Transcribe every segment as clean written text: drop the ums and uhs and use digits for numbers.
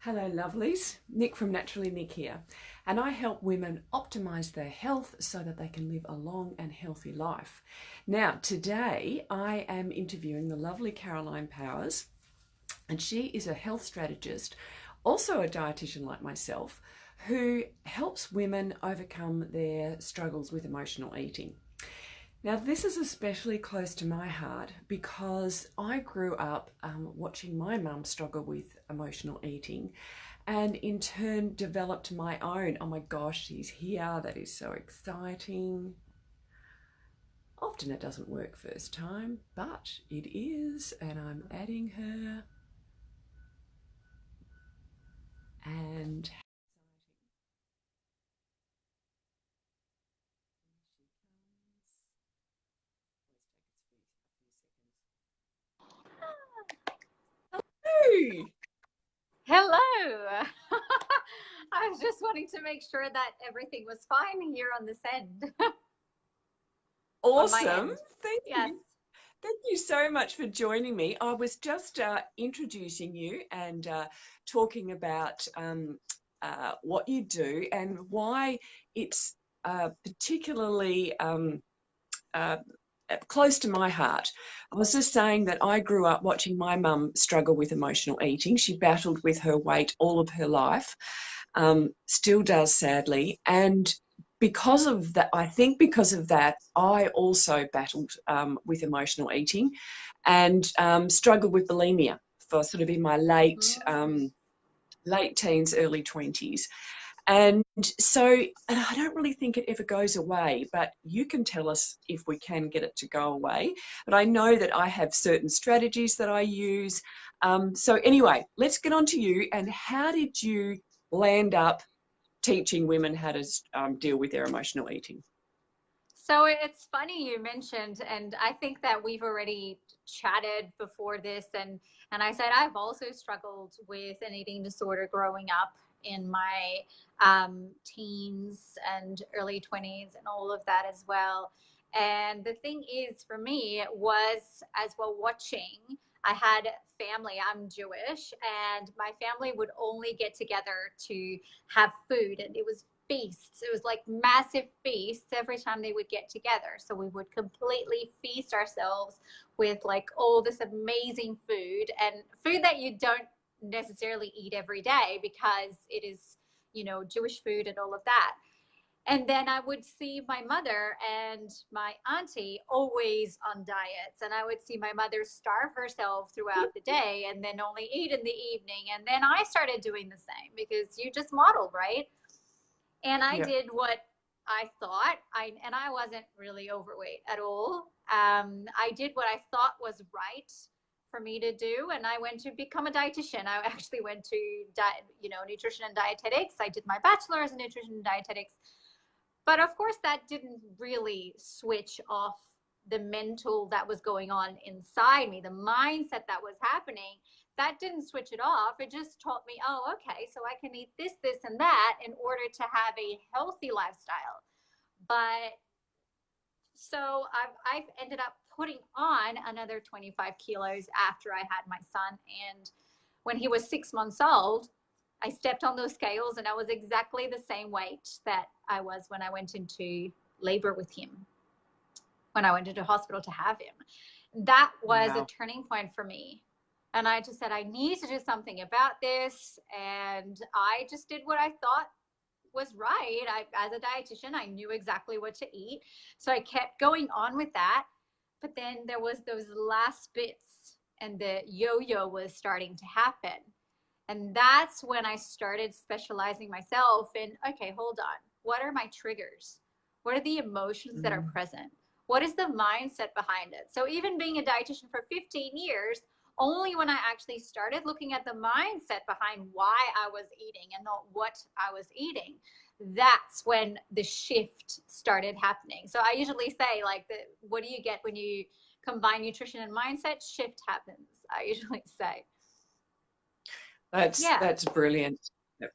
Hello, lovelies. Nick from Naturally Nick here, and I help women optimize their health so that they can live a long and healthy life. Now, today I am interviewing the lovely Caroline Powers, and she is a health strategist, also a dietitian like myself, who helps women overcome their struggles with emotional eating. Now, this is especially close to my heart because I grew up watching my mum struggle with emotional eating and in turn developed my own. Oh my gosh, she's here. That is so exciting. Often it doesn't work first time, but it is, and I'm adding her. And hey, Hello. I was just wanting to make sure that everything was fine here on this end, on my awesome. end. Thank Yes. you. Thank you so much for joining me. I was just introducing you and talking about what you do and why it's particularly uh, close to my heart. I was just saying that I grew up watching my mum struggle with emotional eating. She battled with her weight all of her life, still does sadly. And because of that, I think because of that, I also battled with emotional eating and struggled with bulimia for sort of in my Mm. late teens, early 20s. And so I don't really think it ever goes away, but you can tell us if we can get it to go away. But I know that I have certain strategies that I use. So anyway, let's get on to you. And how did you land up teaching women how to deal with their emotional eating? So it's funny you mentioned, and I think that we've already chatted before this, and I said I've also struggled with an eating disorder growing up in my teens and early 20s and all of that as well. And the thing is, for me, was as well watching. I had family. I'm Jewish, and my family would only get together to have food, and it was feasts. It was like massive feasts every time they would get together. So we would completely feast ourselves with like all this amazing food and food that you don't necessarily eat every day because it is, Jewish food and all of that. And then I would see my mother and my auntie always on diets. And I would see my mother starve herself throughout the day and then only eat in the evening. And then I started doing the same because you just model, right? And I Yeah. did what I thought. I wasn't really overweight at all. I did what I thought was right for me to do, and I went to become a dietitian. I actually went to nutrition and dietetics. I did my bachelor's in nutrition and dietetics, but of course that didn't really switch off the mental that was going on inside me, the mindset that was happening. That didn't switch it off. It just taught me, oh, okay, so I can eat this, and that in order to have a healthy lifestyle. But so I've ended up putting on another 25 kilos after I had my son. And when he was 6 months old, I stepped on those scales and I was exactly the same weight that I was when I went into labor with him, when I went into hospital to have him. That was a Wow. turning point for me. And I just said, I need to do something about this. And I just did what I thought was right. As a dietitian, I knew exactly what to eat. So I kept going on with that. But then there was those last bits and the yo-yo was starting to happen. And that's when I started specializing myself in, okay, hold on. What are my triggers? What are the emotions that are Mm. present? What is the mindset behind it? So even being a dietitian for 15 years, only when I actually started looking at the mindset behind why I was eating and not what I was eating, that's when the shift started happening. So I usually say, like, what do you get when you combine nutrition and mindset? Shift happens, I usually say. Yeah. That's brilliant.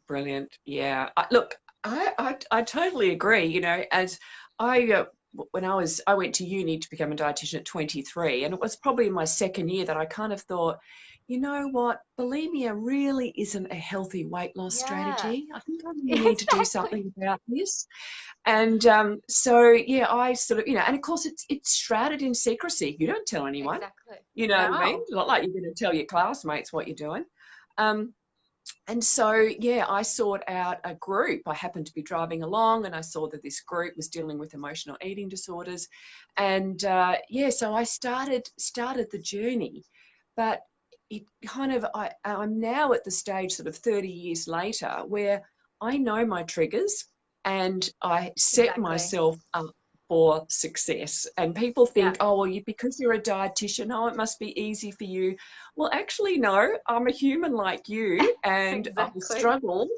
Brilliant. Yeah. Look, I totally agree. As I when I went to uni to become a dietitian at 23, and it was probably in my second year that I kind of thought, you know what, bulimia really isn't a healthy weight loss Yeah, strategy. I think I really need to do exactly. something about this. And so, yeah, I sort of, and of course it's shrouded in secrecy. You don't tell anyone, Exactly. you know what I mean? No. It's not like you're going to tell your classmates what you're doing. Um, and so, yeah, I sought out a group. I happened to be driving along and I saw that this group was dealing with emotional eating disorders. And yeah, so I started the journey. But it kind of, I'm now at the stage sort of 30 years later where I know my triggers and I set Exactly. myself up for success. And people Yeah. think, oh, well, because you're a dietitian, oh, it must be easy for you. Well, actually, no, I'm a human like you and I Exactly. struggle.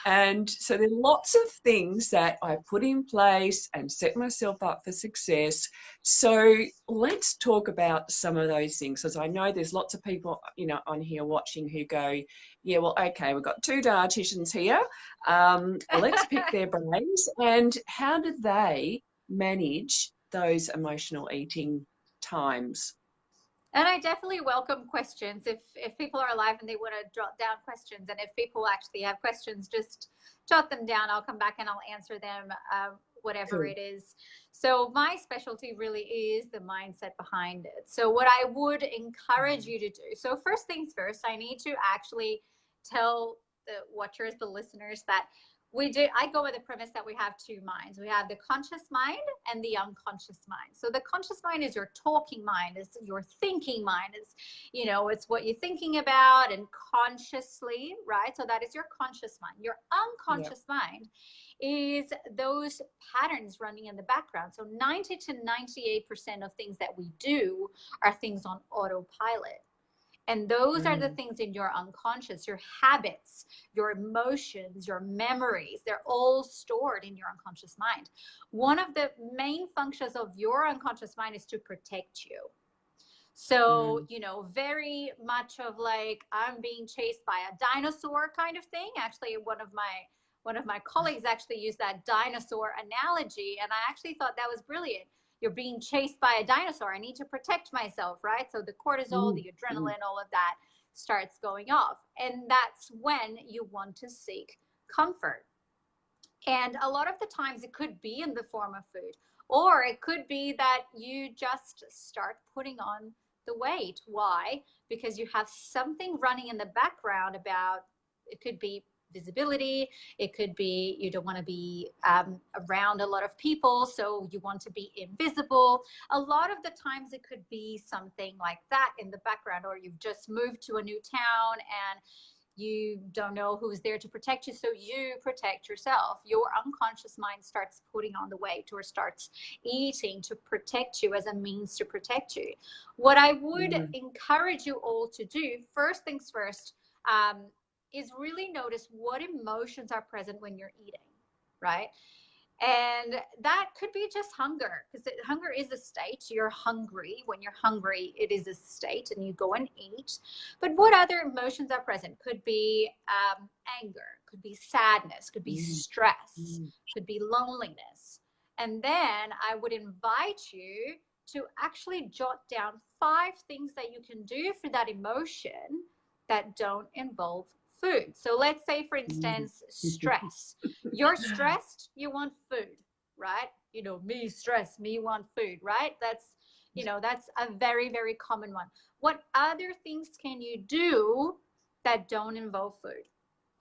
And so there are lots of things that I put in place and set myself up for success. So let's talk about some of those things, because I know there's lots of people, on here watching who go, yeah, well, okay, we've got two dietitians here. Let's pick their brains. And how did they manage those emotional eating times? And I definitely welcome questions if people are alive and they want to jot down questions. And if people actually have questions, just jot them down. I'll come back and I'll answer them, whatever Cool. it is. So my specialty really is the mindset behind it. So what I would encourage you to do. So first things first, I need to actually tell the watchers, the listeners, that I go with the premise that we have two minds. We have the conscious mind and the unconscious mind. So the conscious mind is your talking mind, is your thinking mind, is, it's what you're thinking about and consciously, right? So that is your conscious mind. Your Yeah. unconscious mind is those patterns running in the background. So 90 to 98% of things that we do are things on autopilot. And those are the Mm. things in your unconscious, your habits, your emotions, your memories. They're all stored in your unconscious mind. One of the main functions of your unconscious mind is to protect you. So, Mm. very much of like I'm being chased by a dinosaur kind of thing. Actually, one of my colleagues actually used that dinosaur analogy, and I actually thought that was brilliant. You're being chased by a dinosaur. I need to protect myself, right? So the cortisol, Mm. the Mm. adrenaline, all of that starts going off. And that's when you want to seek comfort. And a lot of the times it could be in the form of food, or it could be that you just start putting on the weight. Why? Because you have something running in the background about, it could be visibility, it could be you don't want to be around a lot of people, so you want to be invisible. A lot of the times it could be something like that in the background, or you've just moved to a new town and you don't know who's there to protect you, so you protect yourself. Your unconscious mind starts putting on the weight or starts eating to protect you as a means to protect you. What I would Mm. encourage you all to do, first things first, is really notice what emotions are present when you're eating, right? And that could be just hunger, because hunger is a state. You're hungry. When you're hungry, it is a state, and you go and eat. But what other emotions are present? Could be anger, could be sadness, could be Mm. stress, Mm. could be loneliness. And then I would invite you to actually jot down 5 things that you can do for that emotion that don't involve food. So let's say, for Mm. instance, stress. You're stressed, you want food, right? Me stressed, me want food, right? That's a very, very common one. What other things can you do that don't involve food?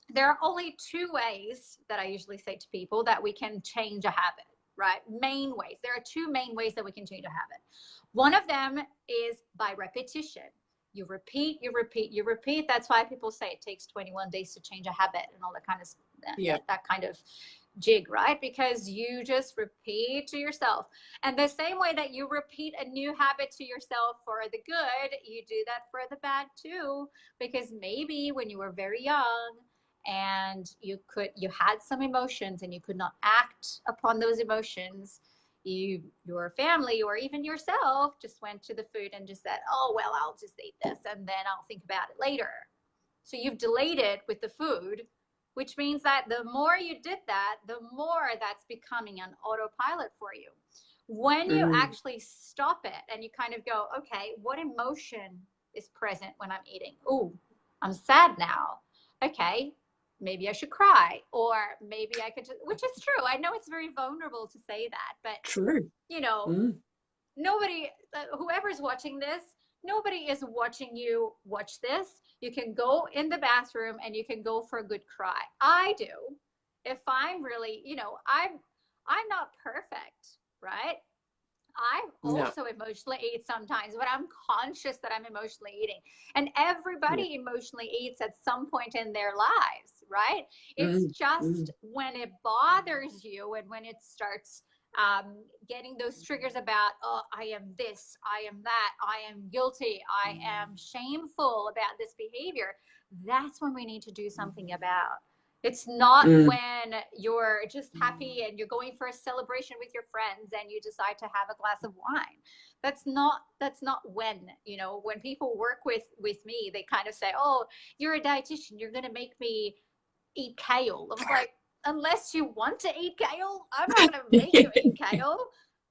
There are only 2 ways that I usually say to people that we can change a habit, right? Main ways. There are 2 main ways that we can change a habit. One of them is by repetition. You repeat, you repeat, you repeat. That's why people say it takes 21 days to change a habit and all that kind of Yeah. that kind of jig, right? Because you just repeat to yourself. And the same way that you repeat a new habit to yourself for the good, you do that for the bad too. Because maybe when you were very young and you had some emotions and you could not act upon those emotions, your family or even yourself just went to the food and just said, oh well, I'll just eat this and then I'll think about it later. So you've delayed it with the food, which means that the more you did that, the more that's becoming an autopilot for you. When you Mm. actually stop it and you kind of go, okay, what emotion is present when I'm eating. Oh, I'm sad now. Okay, maybe I should cry, or maybe I could just, which is true. I know it's very vulnerable to say that, but True. you know, nobody, whoever's watching this, nobody is watching you watch this. You can go in the bathroom and you can go for a good cry. I do. If I'm really, I'm not perfect, right? I No. also emotionally eat sometimes, but I'm conscious that I'm emotionally eating. And Yeah. everybody emotionally eats at some point in their lives, right? It's just when it bothers you and when it starts getting those triggers about, oh, I am this, I am that, I am guilty, I am shameful about this behavior. That's when we need to do something about. It's not when you're just happy and you're going for a celebration with your friends and you decide to have a glass of wine. That's not when, when people work with me, they kind of say, oh, you're a dietitian, you're going to make me eat kale. I was like, unless you want to eat kale, I'm not going to make you eat kale.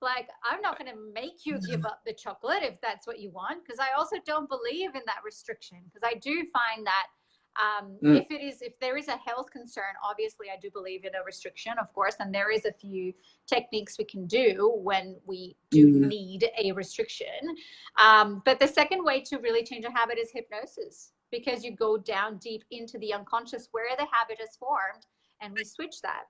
Like, I'm not going to make you give up the chocolate if that's what you want, because I also don't believe in that restriction, because I do find that if there is a health concern, obviously I do believe in a restriction, of course, and there is a few techniques we can do when we do need a restriction. But the second way to really change a habit is hypnosis, because you go down deep into the unconscious where the habit is formed, and we switch that.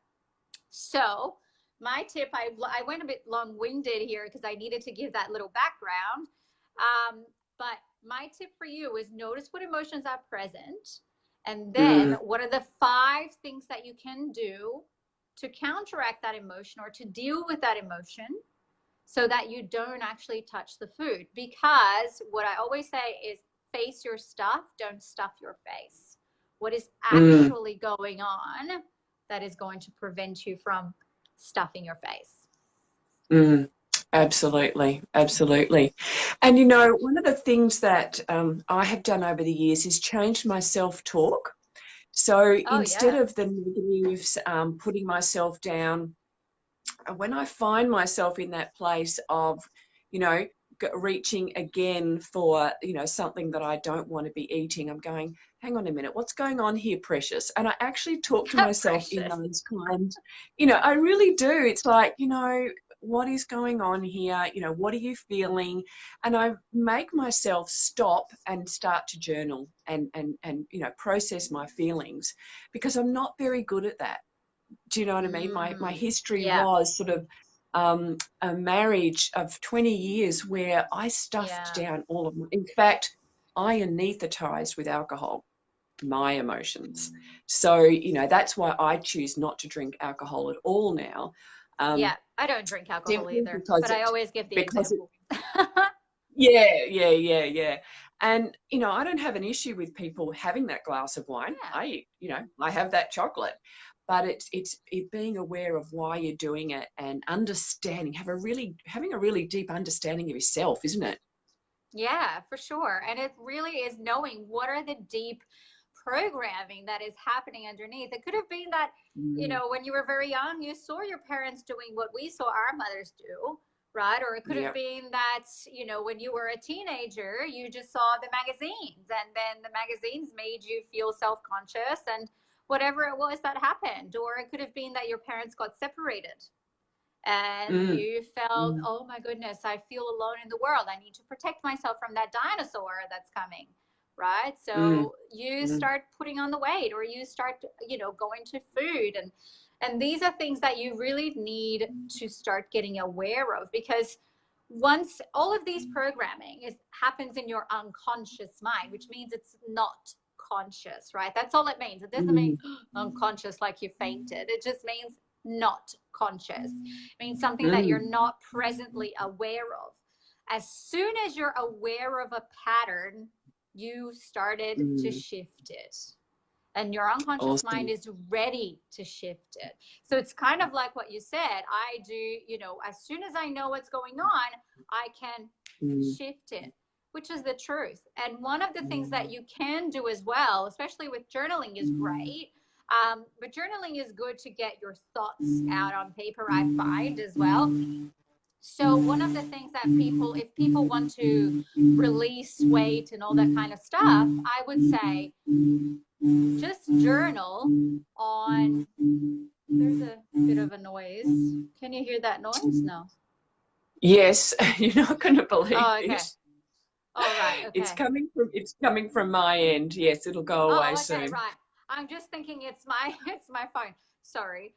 So my tip, I went a bit long-winded here because I needed to give that little background. But my tip for you is notice what emotions are present. And then what are the 5 things that you can do to counteract that emotion or to deal with that emotion so that you don't actually touch the food? Because what I always say is face your stuff, don't stuff your face. What is actually going on that is going to prevent you from stuffing your face? Absolutely, absolutely. And one of the things that I have done over the years is changed my self-talk. So instead of the negatives, putting myself down, when I find myself in that place of, reaching again for, something that I don't want to be eating, I'm going, hang on a minute, what's going on here, precious? And I actually talk to myself in those kinds, I really do. It's like, what is going on here? What are you feeling? And I make myself stop and start to journal and process my feelings, because I'm not very good at that. Do you know what I mean? My history was sort of a marriage of 20 years where I stuffed down all of my, in fact, I anesthetized with alcohol my emotions. So, that's why I choose not to drink alcohol at all now. I don't drink alcohol either, but I always give the example. Yeah. And, I don't have an issue with people having that glass of wine. I have that chocolate. But it's being aware of why you're doing it and understanding, having a really deep understanding of yourself, isn't it? Yeah, for sure. And it really is knowing what are the deep programming that is happening underneath. It could have been that, when you were very young, you saw your parents doing what we saw our mothers do, right? Or it could have been that, when you were a teenager, you just saw the magazines, and then the magazines made you feel self-conscious and whatever it was that happened. Or it could have been that your parents got separated and you felt, oh my goodness, I feel alone in the world. I need to protect myself from that dinosaur that's coming, right? So you start putting on the weight, or you start, going to food. And these are things that you really need to start getting aware of, because once all of these programming happens in your unconscious mind, which means it's not conscious, right? That's all it means. It doesn't mean unconscious like you fainted. It just means not conscious. It means something that you're not presently aware of. As soon as you're aware of a pattern, you started to shift it. And your unconscious mind is ready to shift it. So it's kind of like what you said. I do, as soon as I know what's going on, I can shift it, which is the truth. And one of the things that you can do as well, especially with journaling, is great. But journaling is good to get your thoughts out on paper, I find as well. So one of the things that if people want to release weight and all that kind of stuff, I would say just journal on, there's a bit of a noise. Can you hear that noise? No. Yes, you're not going to believe Oh, okay. this. All right. Okay. It's coming from my end. Yes, it'll go away Oh, okay, soon. right. I'm just thinking it's my it's my phone. Sorry.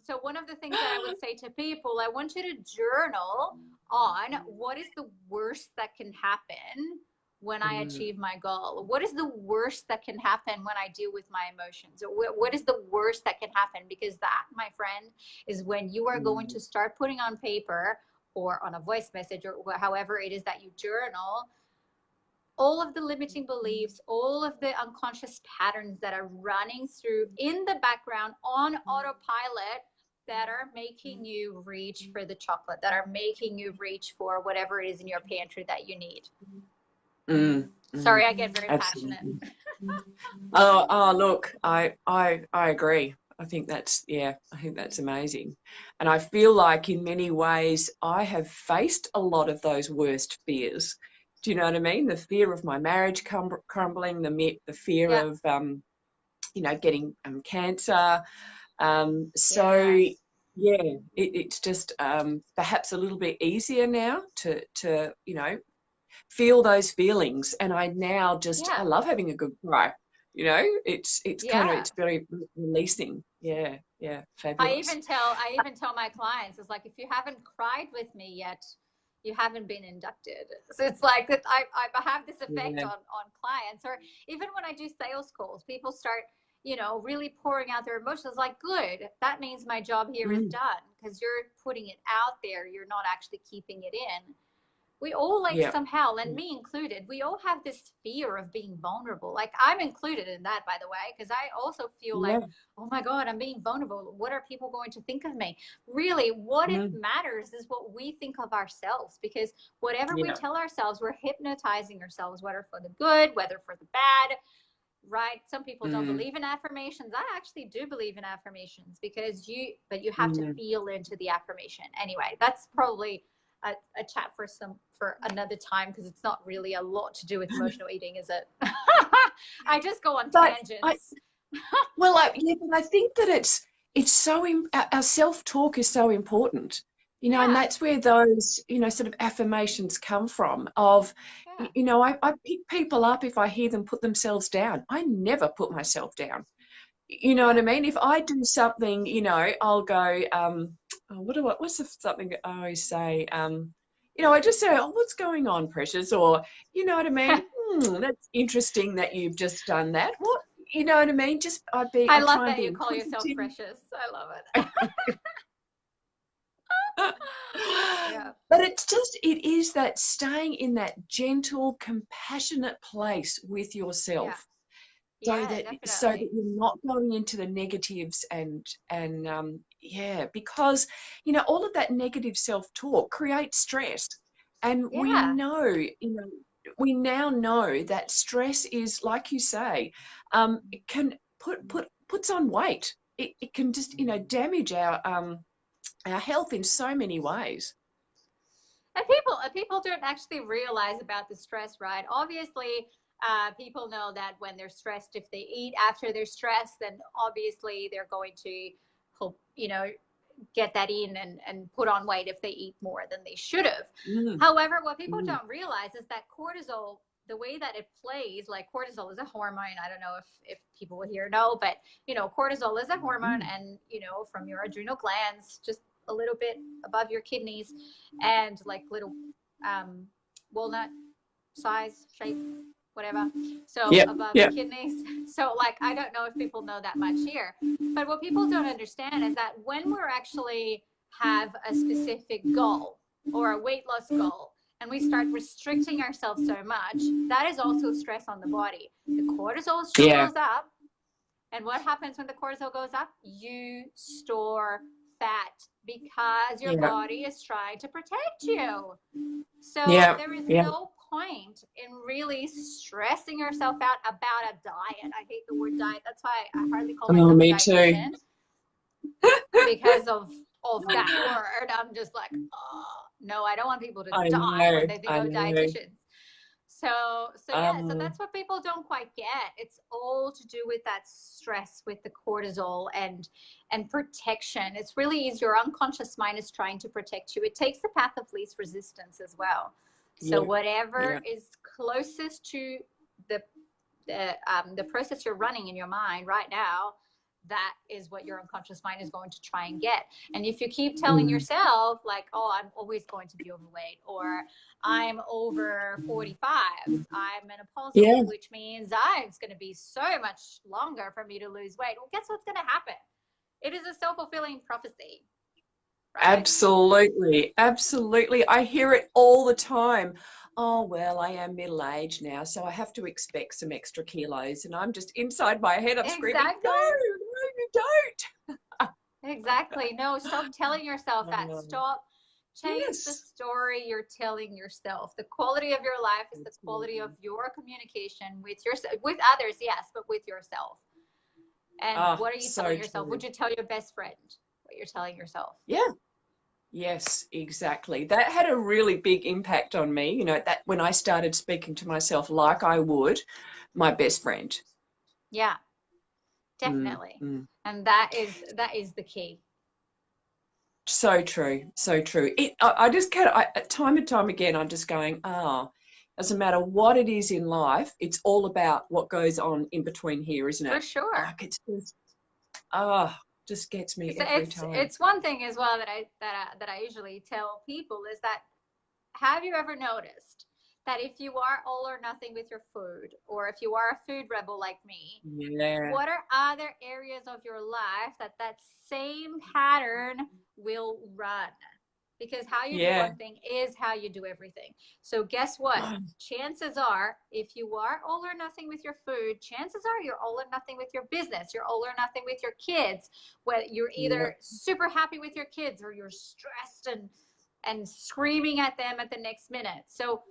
So one of the things that I would say to people, I want you to journal on what is the worst that can happen when I achieve my goal. What is the worst that can happen when I deal with my emotions? Or what is the worst that can happen? Because that, my friend, is when you are going to start putting on paper or on a voice message or however it is that you journal, all of the limiting beliefs, all of the unconscious patterns that are running through in the background on autopilot that are making you reach for the chocolate, that are making you reach for whatever it is in your pantry that you need. Sorry, I get very Absolutely. passionate. Oh, look, I agree. I think that's amazing. And I feel like in many ways I have faced a lot of those worst fears. Do you know what I mean? The fear of my marriage crumbling, the fear of, getting cancer. It's just perhaps a little bit easier now to feel those feelings. And I now I love having a good cry. It's very releasing. Yeah, fabulous. I even tell my clients, it's like, if you haven't cried with me yet, you haven't been inducted. So it's like that I have this effect on clients, or even when I do sales calls, people start, really pouring out their emotions. Like, good, that means my job here is done, because you're putting it out there. You're not actually keeping it in. We all somehow, and me included, we all have this fear of being vulnerable. Like, I'm included in that, by the way, because I also feel like, oh my God, I'm being vulnerable. What are people going to think of me? Really, what it matters is what we think of ourselves, because whatever we tell ourselves, we're hypnotizing ourselves, whether for the good, whether for the bad. Right? Some people don't believe in affirmations. I actually do believe in affirmations, because you have to feel into the affirmation. Anyway, that's probably a chat for another time, because it's not really a lot to do with emotional eating, is it? I just go on tangents. But I think that it's so our self-talk is so important, and that's where those sort of affirmations come from. I pick people up if I hear them put themselves down. I never put myself down. You know what I mean? If I do something, I'll go, what's something I always say? I just say, oh, what's going on, Precious? Or, you know what I mean? That's interesting that you've just done that. What, you know what I mean? I love that you call yourself Precious. I love it. But it is that staying in that gentle, compassionate place with yourself. So that you're not going into the negatives because all of that negative self-talk creates stress, and we now know that stress is, like you say, it can puts on weight. It can just damage our health in so many ways. And people don't actually realize about the stress, right? Obviously, people know that when they're stressed, if they eat after they're stressed, then obviously they're going to, get that in and put on weight if they eat more than they should have. However, what people don't realize is that cortisol, the way that it plays, like, cortisol is a hormone. I don't know if people here know, but cortisol is a hormone, and from your adrenal glands, just a little bit above your kidneys, and like little walnut size shape, whatever, so above the kidneys. So, like, I don't know if people know that much here, but what people don't understand is that when we're actually have a specific goal or a weight loss goal, and we start restricting ourselves so much, that is also stress on the body. The cortisol goes up, and what happens when the cortisol goes up? You store fat, because your body is trying to protect you. So there is no point in really stressing yourself out about a diet. I hate the word diet. That's why I hardly call myself a dietitian. Because of of that word. I'm just like, oh, no, I don't want people to die when they think I of know. dietitians. So yeah, so Um, that's what people don't quite get. It's all to do with that stress, with the cortisol and protection. It's really is your unconscious mind is trying to protect you. It takes the path of least resistance as well. So yeah, whatever yeah. is closest to the the process you're running in your mind right now, that is what your unconscious mind is going to try and get. And if you keep telling Mm. yourself like, oh, I'm always going to be overweight, or I'm over 45, I'm menopausal, Yeah, which means it's going to be so much longer for me to lose weight. Well, guess what's going to happen? It is a self-fulfilling prophecy, right? absolutely. Absolutely. I hear it all the time. Oh, well, I am middle-aged now, so I have to expect some extra kilos. And I'm just inside my head, I'm screaming, no, Exactly. no, you don't. Exactly. No, stop telling yourself that. Um, Stop. Change the yes, story you're telling yourself. The quality of your life is the quality of absolutely. your communication with with others, yes, but with yourself. And Ah, what are you so telling yourself? true. Would you tell your best friend what you're telling yourself? Yeah. Yes, exactly. That had a really big impact on me, that when I started speaking to myself like I would my best friend. Yeah, Mm, definitely. mm. And that is the key. So true, so true. I just can't, time and time again, I'm just going, doesn't matter what it is in life, it's all about what goes on in between here, isn't For it? sure. Like it's just, ah, just gets me every time. It's one thing as well that I usually tell people is that, have you ever noticed that if you are all or nothing with your food, or if you are a food rebel like me, Yeah, what are other areas of your life that same pattern will run? Because how you do yeah. one thing is how you do everything. So guess what? Chances are, if you are all or nothing with your food, chances are you're all or nothing with your business. You're all or nothing with your kids. Where you're Yeah, either super happy with your kids, or you're stressed and screaming at them at the next minute. So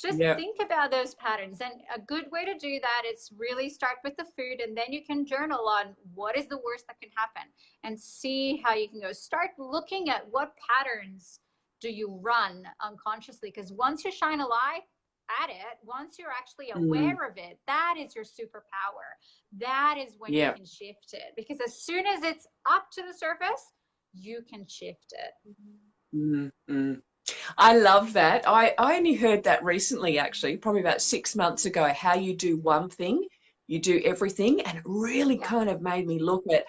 just yeah. think about those patterns. And a good way to do that is really start with the food, and then you can journal on what is the worst that can happen and see how you can go. Start looking at what patterns do you run unconsciously, because once you shine a light at it, once you're actually Mm, aware of it, that is your superpower. That is when you yeah. can shift it, because as soon as it's up to the surface, you can shift it. Mm, mm. I love that. I only heard that recently, actually, probably about 6 months ago, how you do one thing, you do everything. And it really Yeah. kind of made me look at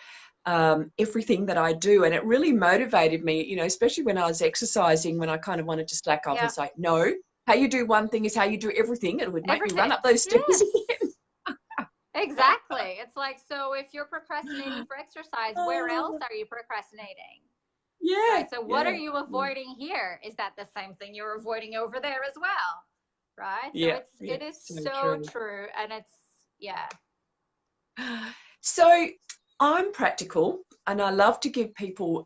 everything that I do. And it really motivated me, especially when I was exercising, when I kind of wanted to slack off. Yeah. It's like, no, how you do one thing is how you do everything. It would make me run Everything. up those stairs Yes. again. Exactly. It's like, so if you're procrastinating for exercise, where else Oh, are you procrastinating? yeah, Right? So what are yeah, you avoiding here? Is that the same thing you're avoiding over there as well? Right? So yeah, yeah. it is So so true. true. And it's, yeah. So I'm practical and I love to give people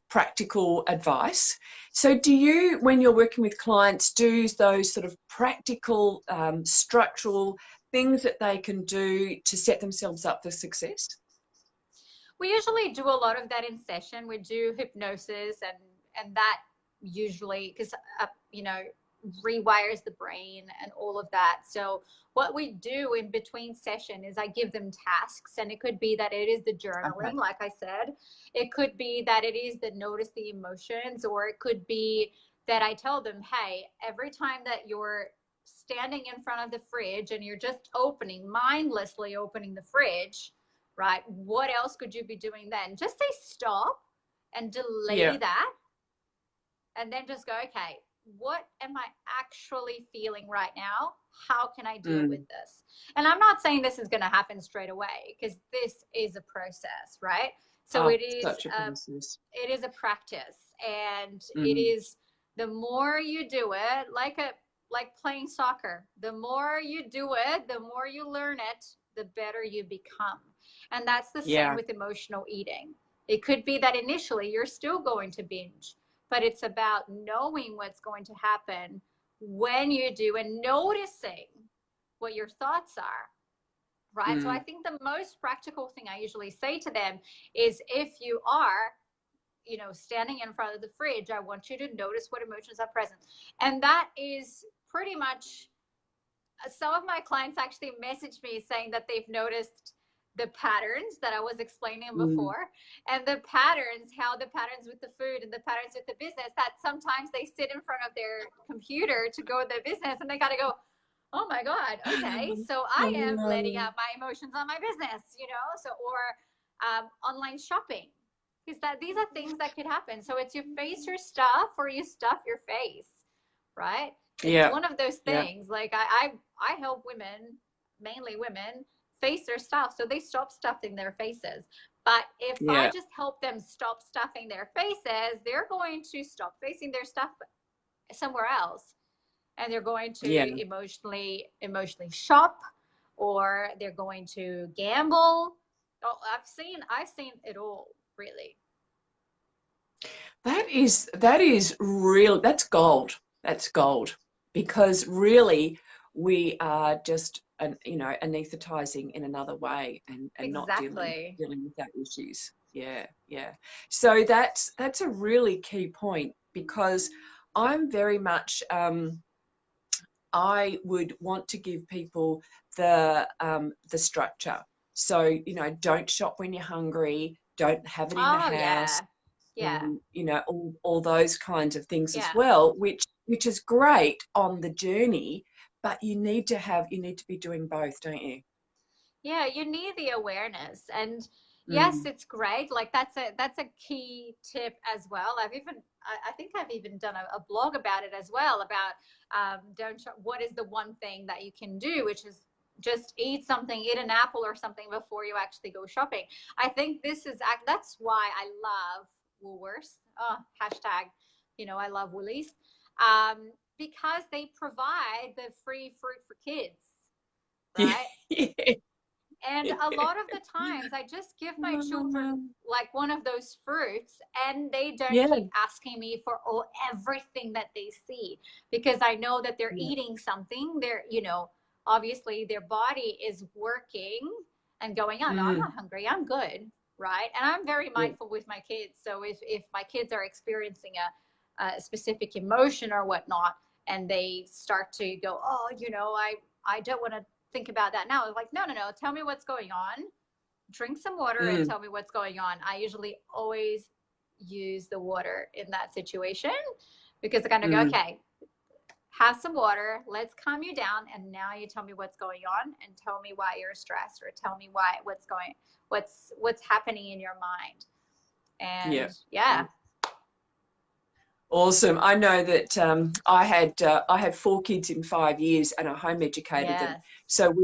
practical advice. So do you, when you're working with clients, do those sort of practical, structural things that they can do to set themselves up for success? We usually do a lot of that in session. We do hypnosis, and that usually, because rewires the brain and all of that. So what we do in between session is I give them tasks, and it could be that it is the Okay. journaling, like I said. It could be that it is the notice the emotions, or it could be that I tell them, hey, every time that you're standing in front of the fridge and you're just mindlessly opening the fridge, right? What else could you be doing then? Just say stop and delay Yeah. that, and then just go, okay, what am I actually feeling right now? How can I deal with Mm. this? And I'm not saying this is going to happen straight away, because this is a process, right? So Oh, it is such a process. it is a practice, and it Mm. is, the more you do it, like playing soccer, the more you do it, the more you learn it, the better you become. And that's the same Yeah. with emotional eating. It could be that initially you're still going to binge, but it's about knowing what's going to happen when you do, and noticing what your thoughts are, right? So I Mm. think the most practical thing I usually say to them is, if you are standing in front of the fridge, I want you to notice what emotions are present. And that is pretty much, some of my clients actually messaged me saying that they've noticed the patterns that I was explaining before, and the patterns, how the patterns with the food and the patterns with the business, that sometimes they sit in front of their computer to go with their business and they got to go, oh my God, okay, so I am letting out my emotions on my business, or online shopping, because these are things that could happen. So it's you face your stuff or you stuff your face, right? It's one of those things. Like I help women, mainly women, face their stuff so they stop stuffing their faces. But if I just help them stop stuffing their faces, they're going to stop facing their stuff somewhere else, and they're going to emotionally shop, or they're going to gamble. Oh, I've seen it all, really. That is real. That's gold. That's gold, because really we are just anesthetizing in another way, and not dealing with that issues. So that's a really key point, because I'm very much I would want to give people the structure. So don't shop when you're hungry, don't have it in the house. All those kinds of things as well, which is great on the journey, but you need to be doing both, don't you? Yeah, you need the awareness. And yes, it's great. Like that's a key tip as well. I think I've even done a blog about it as well, about what is the one thing that you can do, which is just eat an apple or something before you actually go shopping. I think that's why I love Woolworths. Hashtag, I love Woolies, because they provide the free fruit for kids, right? And a lot of the times I just give my children like one of those fruits, and they don't keep asking me for everything that they see, because I know that they're eating something. They're, obviously their body is working and going, oh, no, I'm not hungry, I'm good. Right. And I'm very mindful with my kids. So if my kids are experiencing a specific emotion or whatnot, and they start to go, oh, I don't want to think about that now. Like, no, tell me what's going on. Drink some water and tell me what's going on. I usually always use the water in that situation, because I kind of go, okay, have some water, let's calm you down, and now you tell me what's going on, and tell me why you're stressed, or tell me what's happening in your mind. And Awesome. I know that I had 4 kids in 5 years, and I home educated them. So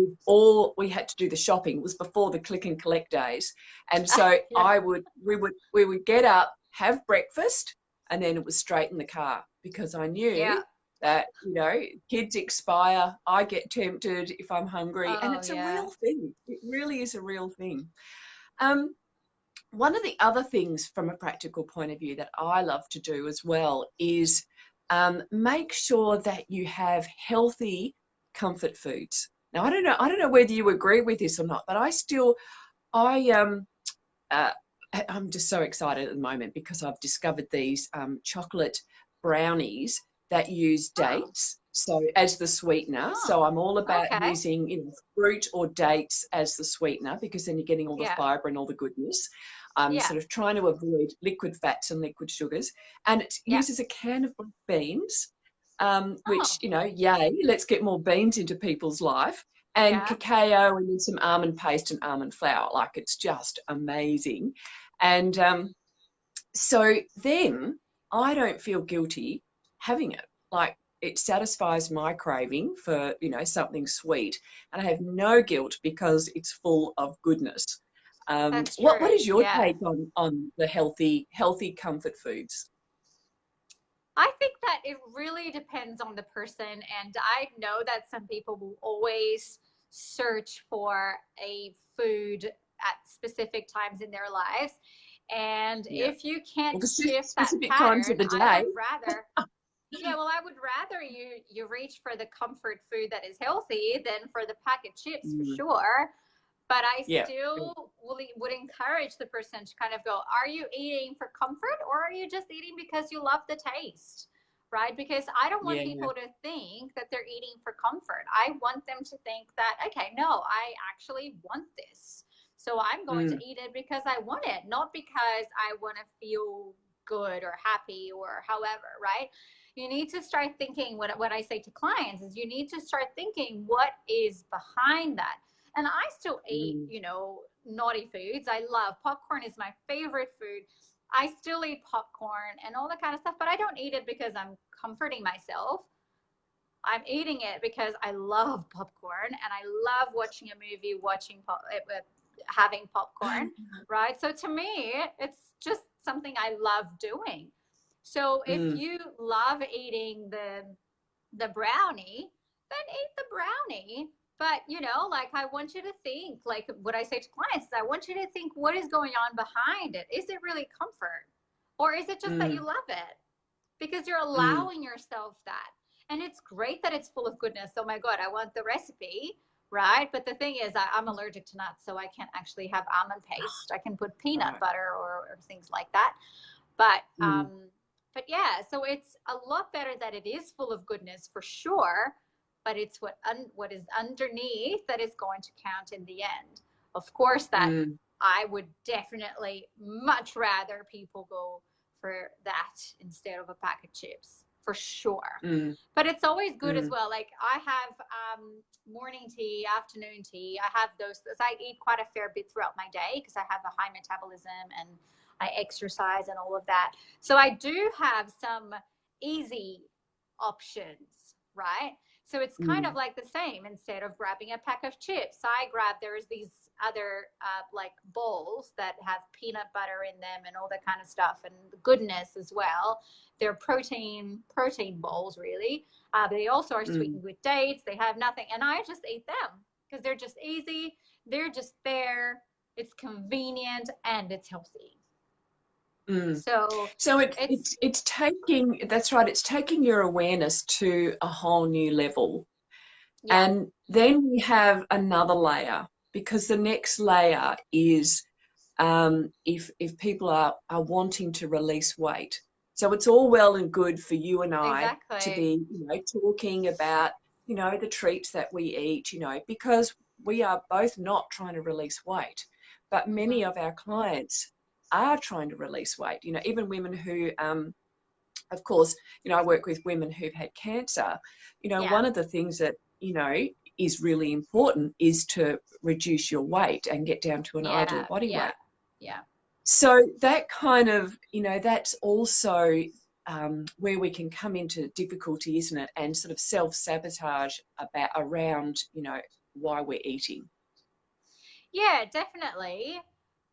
we had to do the shopping. It was before the click and collect days, and so we would get up, have breakfast, and then it was straight in the car, because I knew that kids expire. I get tempted if I'm hungry, and it's a real thing. It really is a real thing. One of the other things from a practical point of view that I love to do as well is make sure that you have healthy comfort foods. Now, I don't know whether you agree with this or not, but I'm just so excited at the moment, because I've discovered these chocolate brownies that use dates as the sweetener. So I'm all about using fruit or dates as the sweetener, because then you're getting all the fiber and all the goodness. Sort of trying to avoid liquid fats and liquid sugars. And it uses a can of black beans, which, yay, let's get more beans into people's life, and cacao, and then some almond paste and almond flour. Like, it's just amazing. And so then I don't feel guilty having it. Like, it satisfies my craving for, something sweet, and I have no guilt because it's full of goodness. What is your take on the healthy comfort foods? I think that it really depends on the person. And I know that some people will always search for a food at specific times in their lives. And if you can't shift that pattern, I would rather I would rather you reach for the comfort food that is healthy than for the packet chips, for sure. But I still would encourage the person to kind of go, are you eating for comfort, or are you just eating because you love the taste? Right? Because I don't want people to think that they're eating for comfort. I want them to think that, okay, no, I actually want this. So I'm going to eat it because I want it, not because I want to feel good or happy or however, right? You need to start thinking, what I say to clients is, you need to start thinking what is behind that. And I still eat, naughty foods. I love popcorn, is my favorite food. I still eat popcorn and all that kind of stuff, but I don't eat it because I'm comforting myself. I'm eating it because I love popcorn and I love watching a movie, having popcorn, right? So to me, it's just something I love doing. So if you love eating the brownie, then eat the brownie. But, I want you to think, like what I say to clients, I want you to think, what is going on behind it? Is it really comfort? Or is it just that you love it? Because you're allowing yourself that. And it's great that it's full of goodness. Oh my God, I want the recipe, right? But the thing is, I'm allergic to nuts, so I can't actually have almond paste. I can put peanut butter or things like that. But yeah, so it's a lot better that it is full of goodness for sure, but it's what is underneath that is going to count in the end. Of course, that I would definitely much rather people go for that instead of a pack of chips, for sure. But it's always good as well. Like I have morning tea, afternoon tea. I have those. I eat quite a fair bit throughout my day because I have a high metabolism and I exercise and all of that. So I do have some easy options, right? So it's kind of like the same. Instead of grabbing a pack of chips, there's these other like bowls that have peanut butter in them and all that kind of stuff, and goodness as well. They're protein bowls, really. They also are sweetened with dates. They have nothing, and I just eat them because they're just easy. They're just there. It's convenient and it's healthy. So it's taking, that's right, it's taking your awareness to a whole new level. And then we have another layer, because the next layer is if people are wanting to release weight. So it's all well and good for you and I to be talking about the treats that we eat, because we are both not trying to release weight, but many of our clients are trying to release weight. Even women who of course, I work with women who've had cancer. One of the things that is really important is to reduce your weight and get down to an ideal body weight. So that kind of, that's also where we can come into difficulty, isn't it? And sort of self-sabotage around, why we're eating. Yeah, definitely.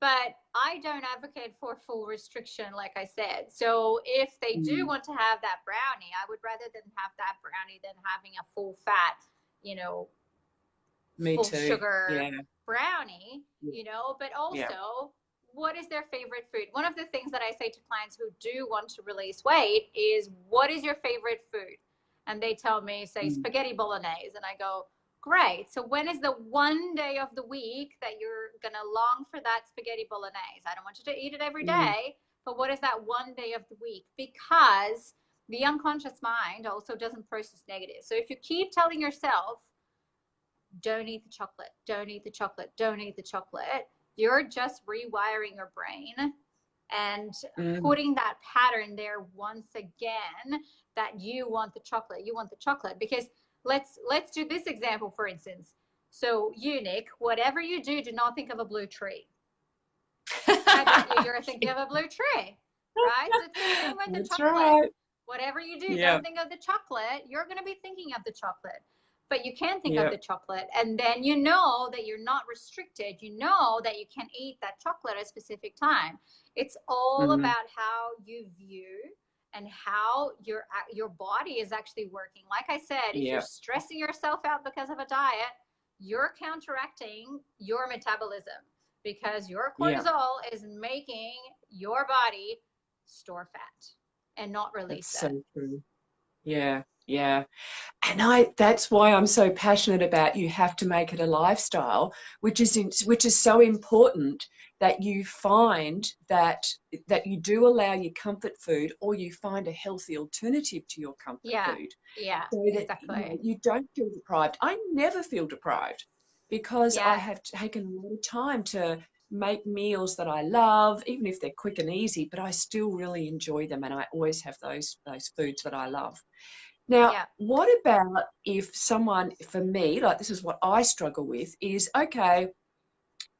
But I don't advocate for full restriction, like I said. So if they do want to have that brownie, I would rather than have that brownie than having a full fat, full sugar brownie, but also what is their favorite food? One of the things that I say to clients who do want to release weight is, what is your favorite food? And they tell me, say, spaghetti bolognese. And I go, great. So when is the one day of the week that you're going to long for that spaghetti bolognese? I don't want you to eat it every day, but what is that one day of the week? Because the unconscious mind also doesn't process negative. So if you keep telling yourself, don't eat the chocolate, don't eat the chocolate, don't eat the chocolate, you're just rewiring your brain and putting that pattern there once again, that you want the chocolate, because let's do this example, for instance. So you, Nick, whatever you do, do not think of a blue tree. I bet you're thinking of a blue tree, right? So it's the same with the chocolate. Right. Whatever you do, don't think of the chocolate. You're going to be thinking of the chocolate. But you can think of the chocolate, and then you know that you're not restricted. You know that you can eat that chocolate at a specific time. It's all about how you view and how your body is actually working. Like I said, if you're stressing yourself out because of a diet, you're counteracting your metabolism, because your cortisol is making your body store fat and not release it. So true. Yeah. Yeah. And that's why I'm so passionate about you have to make it a lifestyle, which is so important that you find that you do allow your comfort food, or you find a healthy alternative to your comfort Yeah. food, Yeah, so that exactly. you don't feel deprived. I never feel deprived because I Yeah. have taken a lot of time to make meals that I love, even if they're quick and easy, but I still really enjoy them, and I always have those foods that I love. Now, Yeah. what about if someone, for me, like this is what I struggle with, is okay,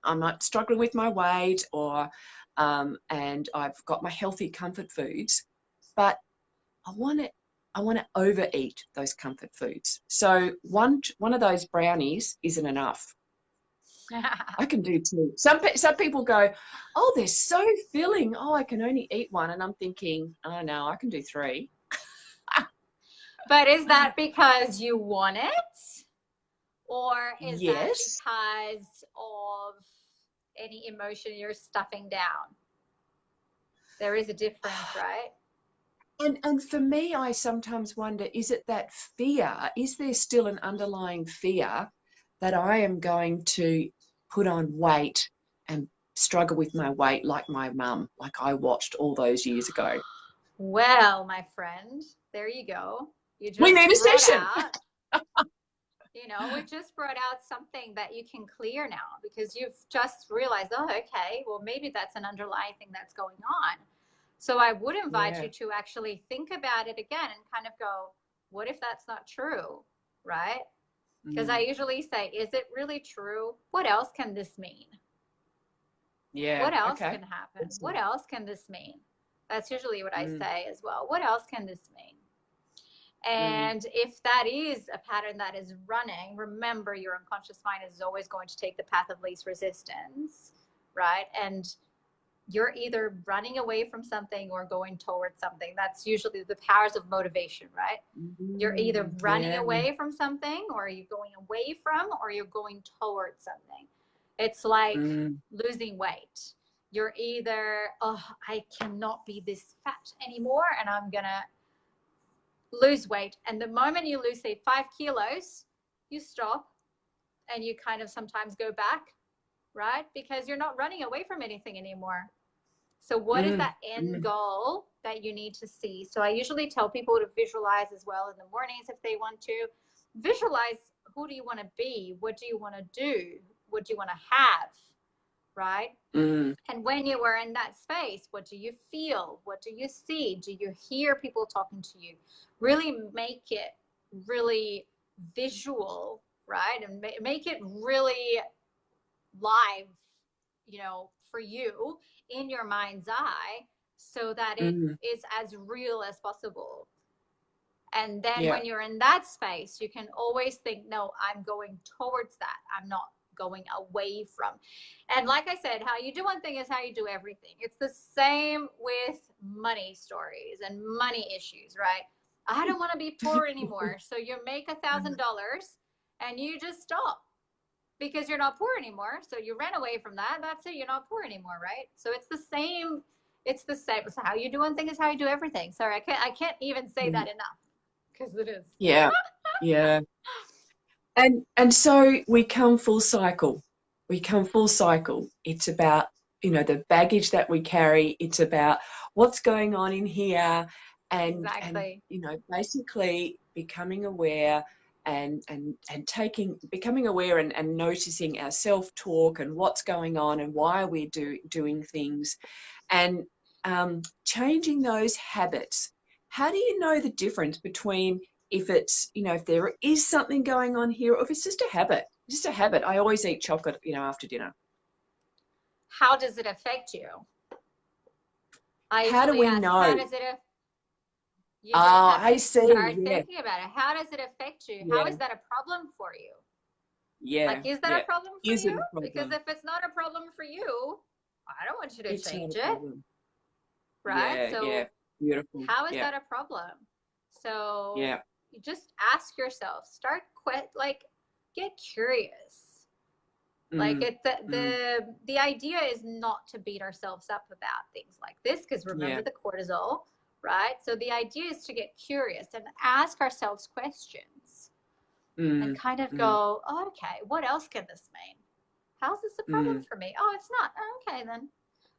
I'm not struggling with my weight, or and I've got my healthy comfort foods, but I want to overeat those comfort foods. So one of those brownies isn't enough. I can do two. Some people go, oh, they're so filling. Oh, I can only eat one, and I'm thinking, oh no, I can do three. But is that because you want it? Or is that Yes. because of any emotion you're stuffing down? There is a difference, right? And for me, I sometimes wonder, is it that fear? Is there still an underlying fear that I am going to put on weight and struggle with my weight like my mum, like I watched all those years ago? Well, my friend, there you go. You We just need a brought session. out, we just brought out something that you can clear now because you've just realized, oh, okay, well, maybe that's an underlying thing that's going on. So I would invite Yeah. you to actually think about it again and kind of go, what if that's not true? Right? Because I Mm. usually say, is it really true? What else can this mean? Yeah. What else Okay. can happen? What Awesome. else can this mean? That's usually what I Mm. say as well. What else can this mean? Mm. And if that is a pattern that is running, remember your unconscious mind is always going to take the path of least resistance, right? And you're either running away from something or going towards something. That's usually the powers of motivation, right? You're either running Yeah. away from something, or you're going away from, or you're going towards something. It's like Mm. losing weight. You're either, oh, I cannot be this fat anymore and I'm going to lose weight. And the moment you lose, say, 5 kilos, you stop and you kind of sometimes go back, right? Because you're not running away from anything anymore. So what is Mm. that end Mm. goal that you need to see? So I usually tell people to visualize as well in the mornings if they want to. Visualize, who do you want to be? What do you want to do? What do you want to have? Right? Mm. And when you are in that space, what do you feel? What do you see? Do you hear people talking to you? Really make it really visual, right? And make it really live, for you in your mind's eye so that it Mm. is as real as possible. And then Yeah. when you're in that space, you can always think, no, I'm going towards that. I'm not going away from. And like I said, how you do one thing is how you do everything. It's the same with money stories and money issues, right? I don't want to be poor anymore. So you make $1,000 and you just stop because you're not poor anymore. So you ran away from that. That's it. You're not poor anymore, right? So it's the same. It's the same. So how you do one thing is how you do everything. Sorry, I can't even say that enough because it is. Yeah. Yeah. And so we come full cycle. We come full cycle. It's about, the baggage that we carry. It's about what's going on in here, and Exactly. basically becoming aware, and becoming aware, and noticing our self-talk and what's going on and why we're doing things, and changing those habits. How do you know the difference between if it's, if there is something going on here, or if it's just a habit? Just a habit. I always eat chocolate, after dinner. How does it affect you? I How do usually we ask, know? how does it you just Ah, have I to see. start Yeah, thinking about it. How does it affect you? How yeah, is that a problem for you? yeah, Like, is that a yeah. problem for Is it you? a Because problem? if it's not a problem for you, I don't want you to It's not a change it, problem. right? Yeah, yeah. So Beautiful. how is Yeah, that a problem? So yeah. you just ask yourself, start quit, like, get curious. Like, Mm, it the, mm, the idea is not to beat ourselves up about things like this, because remember yeah, the cortisol, right? So the idea is to get curious and ask ourselves questions and kind of mm, go, oh, okay, what else can this mean? How's this a problem mm. for me? Oh, it's not. Oh, okay, then.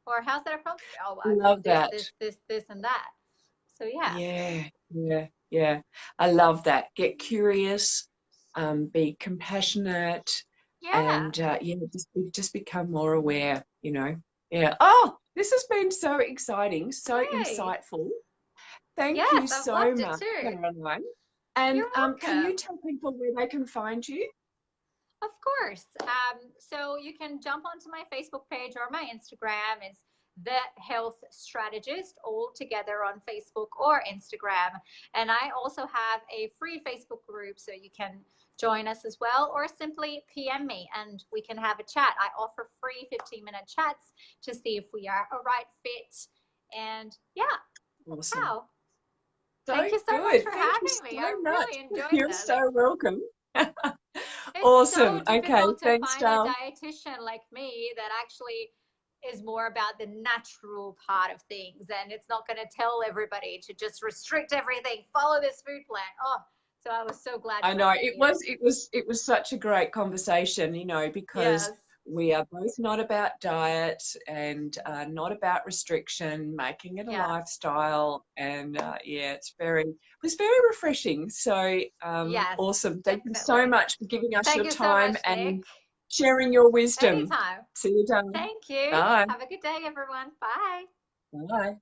Or how's that a problem for me? Oh, well, I feel Love this, that. this, and that. So yeah. Yeah, yeah, yeah. I love that. Get curious, be compassionate, Yeah. and yeah, just become more aware, you know. Yeah. Oh, this has been so exciting, so Yay. insightful. Thank you Yes, I've so loved it much, too. Caroline. And You're can you welcome. tell people where they can find you? Of course. So you can jump onto my Facebook page or my Instagram. It's the Health Strategist, all together on Facebook or Instagram. And I also have a free Facebook group, so you can join us as well, or simply PM me and we can have a chat. I offer free 15-minute chats to see if we are a right fit. And yeah, that's Awesome. how. So Thank you so much good. for Thank you having me. so I much. really enjoyed You're this. so welcome. It's so Awesome. Okay. difficult to Thanks, find a Charles. dietitian like me that actually is more about the natural part of things, and it's not going to tell everybody to just restrict everything, follow this food plan. Oh, so I was so glad I when I know met you. it was such a great conversation, you know, because Yes. we are both not about diet and not about restriction, making it a Yeah. lifestyle, and yeah, it was very refreshing. So Yes, awesome! Thank you so definitely. much for giving us Thank your you so time much, Nick. and sharing your wisdom. Anytime. See you, darling. Thank you. Bye. Have a good day, everyone. Bye. Bye.